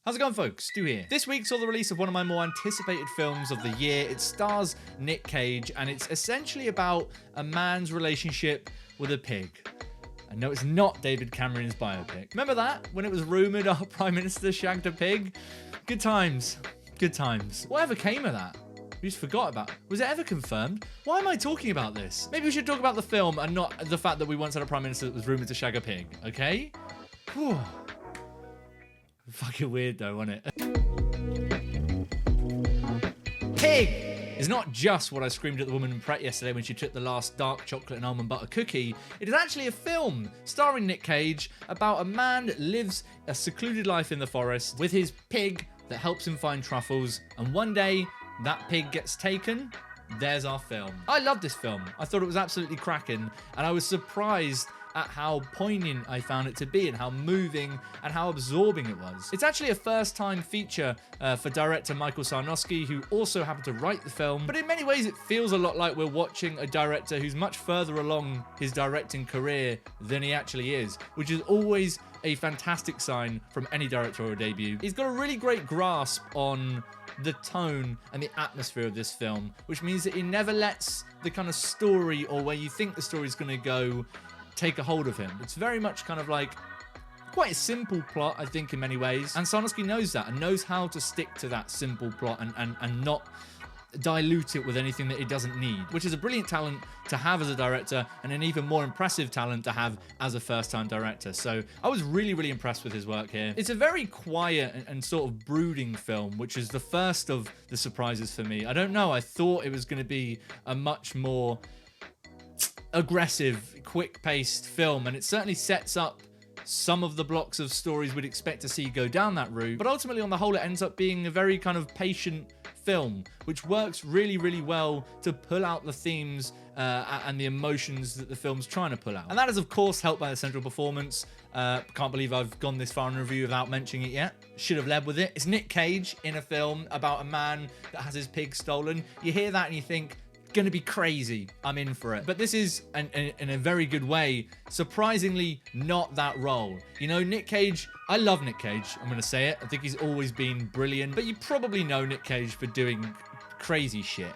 How's it going, folks? Stu here. This week saw the release of one of my more anticipated films of the year. It stars Nic Cage, and it's essentially about a man's relationship with a pig. And no, it's not David Cameron's biopic. Remember that? When it was rumoured our Prime Minister shagged a pig? Good times. Good times. Whatever came of that? We just forgot about it. Was it ever confirmed? Why am I talking about this? Maybe we should talk about the film and not the fact that we once had a Prime Minister that was rumoured to shag a pig, okay? Whew. Fucking weird though, wasn't it? Pig is not just what I screamed at the woman in Pret yesterday when she took the last dark chocolate and almond butter cookie. It is actually a film starring Nic Cage about a man that lives a secluded life in the forest with his pig that helps him find truffles, and one day that pig gets taken. There's our film. I love this film. I thought it was absolutely cracking, and I was surprised at how poignant I found it to be and how moving and how absorbing it was. It's actually a first-time feature for director Michael Sarnowski, who also happened to write the film, but in many ways it feels a lot like we're watching a director who's much further along his directing career than he actually is, which is always a fantastic sign from any directorial debut. He's got a really great grasp on the tone and the atmosphere of this film, which means that he never lets the kind of story or where you think the story's going to go take a hold of him. It's very much kind of like quite a simple plot, I think, in many ways. And Sarnowski knows that and knows how to stick to that simple plot and not dilute it with anything that it doesn't need, which is a brilliant talent to have as a director and an even more impressive talent to have as a first-time director. So I was really, really impressed with his work here. It's a very quiet and sort of brooding film, which is the first of the surprises for me. I don't know, I thought it was going to be a much more aggressive, quick-paced film, and it certainly sets up some of the blocks of stories we'd expect to see go down that route, but ultimately on the whole it ends up being a very kind of patient film, which works really, really well to pull out the themes and the emotions that the film's trying to pull out. And that is of course helped by the central performance. Can't believe I've gone this far in a review without mentioning it yet. Should have led with it. It's Nic Cage in a film about a man that has his pig stolen. You hear that and you think, gonna be crazy, I'm in for it. But this is, in a very good way, surprisingly not that role. You know, Nic Cage, I love Nic Cage, I'm gonna say it. I think he's always been brilliant, but you probably know Nic Cage for doing crazy shit,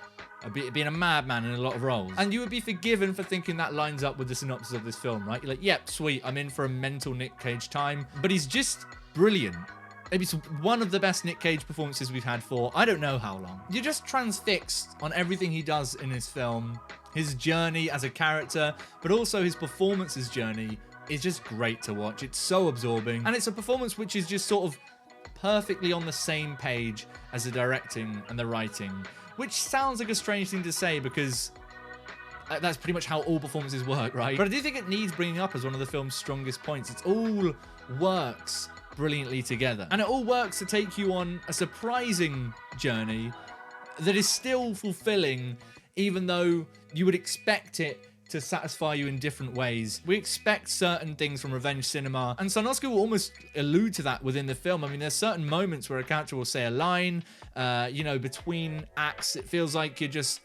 being a madman in a lot of roles. And you would be forgiven for thinking that lines up with the synopsis of this film, right? You're like, yep, sweet, I'm in for a mental Nic Cage time. But he's just brilliant. Maybe it's one of the best Nic Cage performances we've had for I don't know how long. You're just transfixed on everything he does in this film. His journey as a character, but also his performance's journey is just great to watch. It's so absorbing. And it's a performance which is just sort of perfectly on the same page as the directing and the writing, which sounds like a strange thing to say because that's pretty much how all performances work, right? But I do think it needs bringing up as one of the film's strongest points. It all works brilliantly together, and it all works to take you on a surprising journey that is still fulfilling, even though you would expect it to satisfy you in different ways. We expect certain things from revenge cinema, and Sarnowski will almost allude to that within the film. I mean, there's certain moments where a character will say a line, you know, between acts, it feels like you're just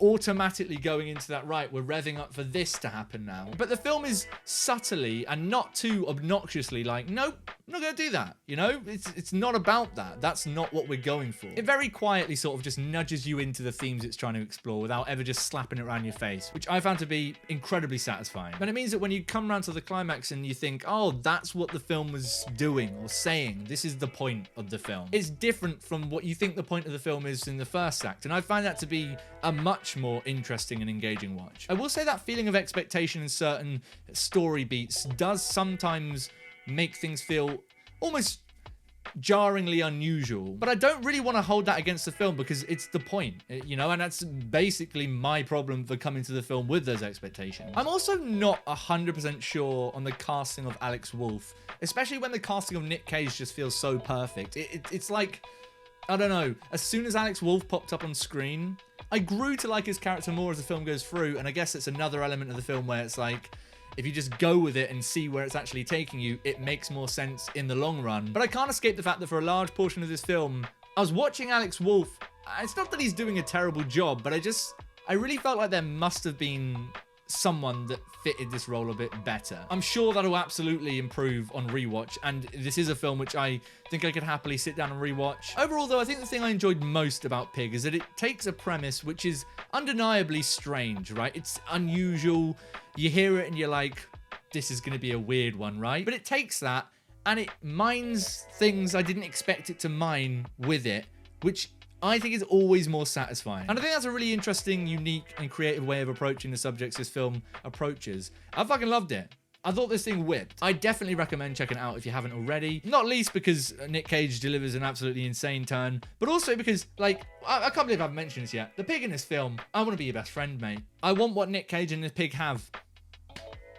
automatically going into that, right, we're revving up for this to happen now. But the film is subtly and not too obnoxiously like, nope, I'm not going to do that. You know, it's not about that. That's not what we're going for. It very quietly sort of just nudges you into the themes it's trying to explore without ever just slapping it around your face, which I found to be incredibly satisfying. And it means that when you come around to the climax and you think, oh, that's what the film was doing or saying, this is the point of the film, it's different from what you think the point of the film is in the first act. And I find that to be a much more interesting and engaging watch. I will say that feeling of expectation in certain story beats does sometimes make things feel almost jarringly unusual, but I don't really want to hold that against the film because it's the point, you know, and that's basically my problem for coming to the film with those expectations. I'm also not 100% sure on the casting of Alex Wolff, especially when the casting of Nic Cage just feels so perfect. It's like, I don't know, as soon as Alex Wolff popped up on screen, I grew to like his character more as the film goes through, and I guess it's another element of the film where it's like, if you just go with it and see where it's actually taking you, it makes more sense in the long run. But I can't escape the fact that for a large portion of this film, I was watching Alex Wolff. It's not that he's doing a terrible job, but I really felt like there must have been someone that fitted this role a bit better. I'm sure that'll absolutely improve on rewatch, and this is a film which I think I could happily sit down and rewatch. Overall though, I think the thing I enjoyed most about Pig is that it takes a premise which is undeniably strange, right? It's unusual. You hear it and you're like, this is going to be a weird one, right? But it takes that and it mines things I didn't expect it to mine with it, which I think is always more satisfying. And I think that's a really interesting, unique, and creative way of approaching the subjects this film approaches. I fucking loved it. I thought this thing whipped. I definitely recommend checking it out if you haven't already. Not least because Nic Cage delivers an absolutely insane turn, but also because, like, I can't believe I haven't mentioned this yet. The pig in this film, I want to be your best friend, mate. I want what Nic Cage and the pig have.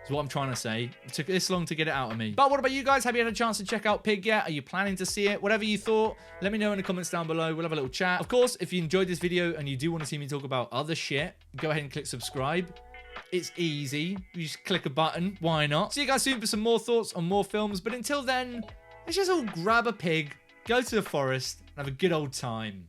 Is what I'm trying to say. It took this long to get it out of me. But what about you guys? Have you had a chance to check out Pig yet? Are you planning to see it? Whatever you thought, let me know in the comments down below. We'll have a little chat. Of course, if you enjoyed this video and you do want to see me talk about other shit, go ahead and click subscribe. It's easy. You just click a button. Why not? See you guys soon for some more thoughts on more films. But until then, let's just all grab a pig, go to the forest, and have a good old time.